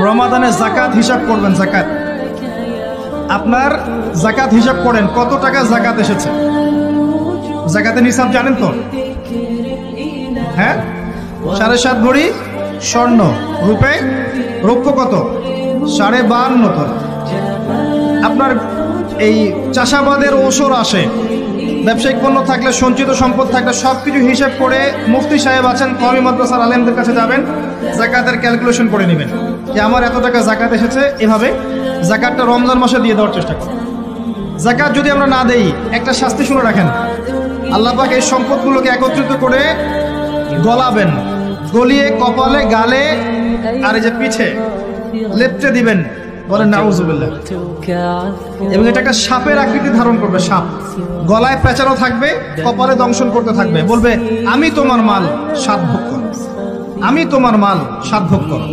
রমাদানে যাকাত হিসাব করবেন। যাকাত আপনার যাকাত হিসাব করেন, কত টাকা যাকাত এসেছে। যাকাতের হিসাব জানেন তো? হ্যাঁ, 7.5 ভরি স্বর্ণ, রূপে রৌপ্য কত? 52.5 ton। আপনার এই চাষাবাদের ওসর আসে, ব্যবসায়িক পণ্য থাকলে, সঞ্চিত সম্পদ থাকলে সবকিছু হিসাব করে মুফতি সাহেব আছেন, কওমি মাদ্রাসার আলেমদের কাছে যাবেন, যাকাতের ক্যালকুলেশন করে নেবেন যে আমার এত টাকা যাকাত এসেছে। এভাবে যাকাতটা রমজান মাসে দিয়ে দেওয়ার চেষ্টা করুন। যাকাত যদি আমরা না দেই, একটা শাস্তি শুনে রাখেন, আল্লাহ পাক এই সম্পদগুলোকে একত্রিত করে গলাবেন, গলিয়ে কপালে, গালে আর এই যে পিঠে লেপটে দিবেন, বলেন নাউজুবিল্লাহ। এবং এটা একটা সাপের আকৃতি ধারণ করবে, সাপ গলায় পেঁচানো থাকবে, কপালে দংশন করতে থাকবে, বলবে আমি তোমার মাল স্বাদ ভোগ করো, আমি তোমার মাল স্বাদ ভোগ করো।